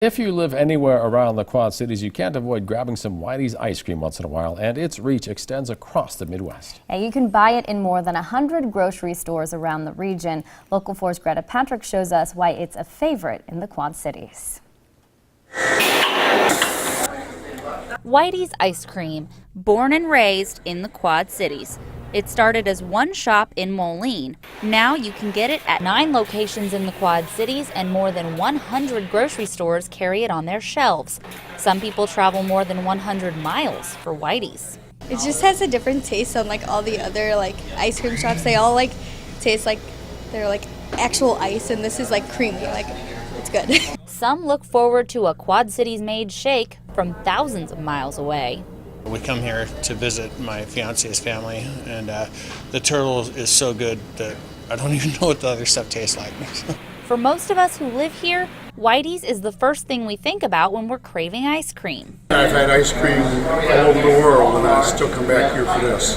If you live anywhere around the Quad Cities, you can't avoid grabbing some Whitey's ice cream once in a while, and its reach extends across the Midwest. And you can buy it in more than 100 grocery stores around the region. Local 4's Greta Patrick shows us why it's a favorite in the Quad Cities. Whitey's ice cream, born and raised in the Quad Cities. It started as one shop in Moline. Now you can get it at 9 locations in the Quad Cities, and more than 100 grocery stores carry it on their shelves. Some people travel more than 100 miles for Whitey's. It just has a different taste than like all the other ice cream shops. They all taste like they're actual ice, and this is creamy. It's good. Some look forward to a Quad Cities made shake from thousands of miles away. We come here to visit my fiance's family, and the turtle is so good that I don't even know what the other stuff tastes like. For most of us who live here, Whitey's is the first thing we think about when we're craving ice cream. I've had ice cream all over the world, and I still come back here for this.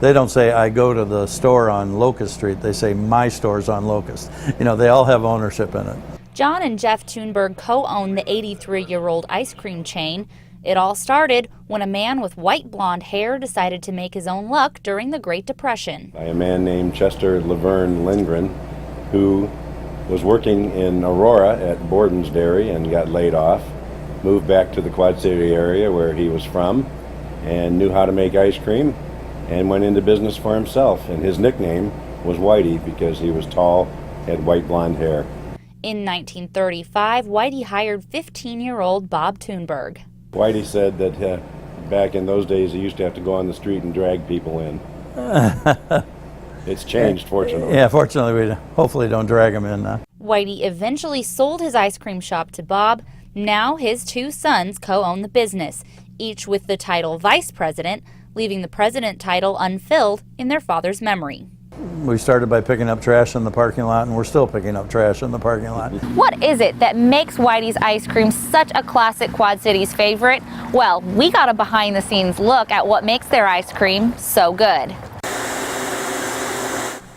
They don't say, I go to the store on Locust Street. They say, my store's on Locust. You know, they all have ownership in it. John and Jeff Thunberg co-own the 83-year-old ice cream chain. It all started when a man with white blonde hair decided to make his own luck during the Great Depression. By a man named Chester Laverne Lindgren, who was working in Aurora at Borden's Dairy and got laid off, moved back to the Quad City area where he was from and knew how to make ice cream and went into business for himself. And his nickname was Whitey because he was tall, had white blonde hair. In 1935, Whitey hired 15-year-old Bob Thunberg. Whitey said that back in those days he used to have to go on the street and drag people in. It's changed, fortunately. Yeah, fortunately we hopefully don't drag them in now. Whitey eventually sold his ice cream shop to Bob. Now his 2 sons co-own the business, each with the title vice president, leaving the president title unfilled in their father's memory. We started by picking up trash in the parking lot, and we're still picking up trash in the parking lot. What is it that makes Whitey's ice cream such a classic Quad Cities favorite? Well, we got a behind-the-scenes look at what makes their ice cream so good.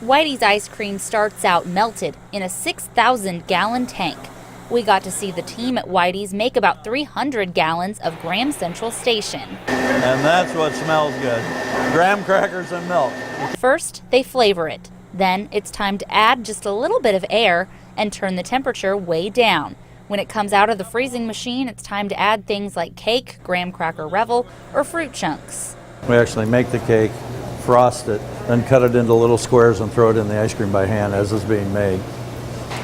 Whitey's ice cream starts out melted in a 6,000-gallon tank. We got to see the team at Whitey's make about 300 gallons of Graham Central Station. And that's what smells good. Graham crackers and milk. First, they flavor it. Then it's time to add just a little bit of air and turn the temperature way down. When it comes out of the freezing machine, it's time to add things like cake, graham cracker revel, or fruit chunks. We actually make the cake, frost it, then cut it into little squares and throw it in the ice cream by hand as it's being made.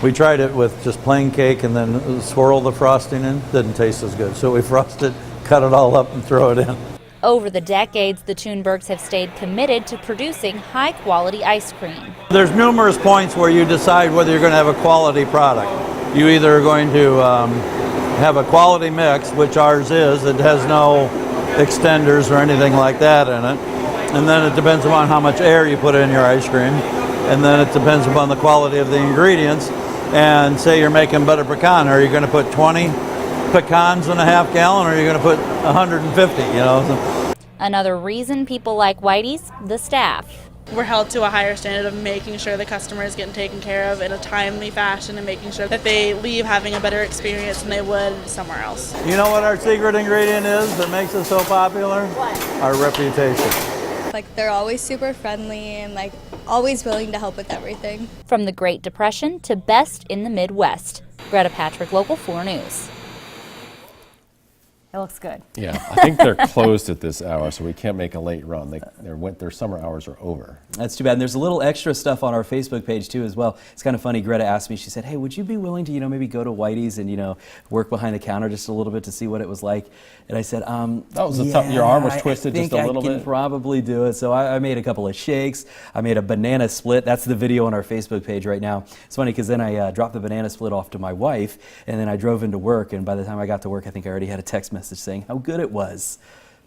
We tried it with just plain cake and then swirl the frosting in. Didn't taste as good. So we frost it, cut it all up, and throw it in. Over the decades, the Thunbergs have stayed committed to producing high-quality ice cream. There's numerous points where you decide whether you're going to have a quality product. You either are going to have a quality mix, which ours is. It has no extenders or anything like that in it. And then it depends upon how much air you put in your ice cream. And then it depends upon the quality of the ingredients. And say you're making butter pecan, are you going to put 20 pecans in a half gallon, or are you going to put 150, you know? Another reason people like Whitey's, the staff. We're held to a higher standard of making sure the customer is getting taken care of in a timely fashion and making sure that they leave having a better experience than they would somewhere else. You know what our secret ingredient is that makes us so popular? What? Our reputation. They're always super friendly and always willing to help with everything. From the Great Depression to best in the Midwest. Greta Patrick, Local 4 News. It looks good. Yeah, I think they're closed at this hour, so we can't make a late run. Their summer hours are over. That's too bad. And there's a little extra stuff on our Facebook page too as well. It's kind of funny. Greta asked me, she said, hey, would you be willing to, maybe go to Whitey's and, work behind the counter just a little bit to see what it was like? And I said, that was your arm was twisted just a little bit? I can probably do it. So I made a couple of shakes. I made a banana split. That's the video on our Facebook page right now. It's funny because then I dropped the banana split off to my wife, and then I drove into work, and by the time I got to work, I think I already had a text message saying how good it was.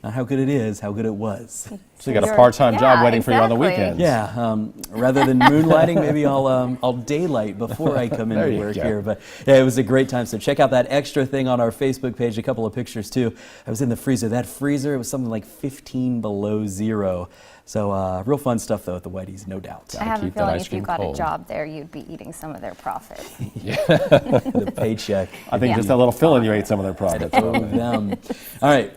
Not how good it is, how good it was. So you got a part-time job waiting for you on the exactly. weekends. Yeah, rather than moonlighting, maybe I'll daylight before I come There into you work go. here. But yeah, it was a great time. So check out that extra thing on our Facebook page. A couple of pictures too. I was in the freezer. That freezer, it was something like 15 below zero. So real fun stuff though at the Whitey's, no doubt. I have a keep that feeling ice if you cream got cold. a job there, you'd be eating some of their profit. The paycheck. I think just that little fill-in, you ate some of their profits. Oh, them. All right.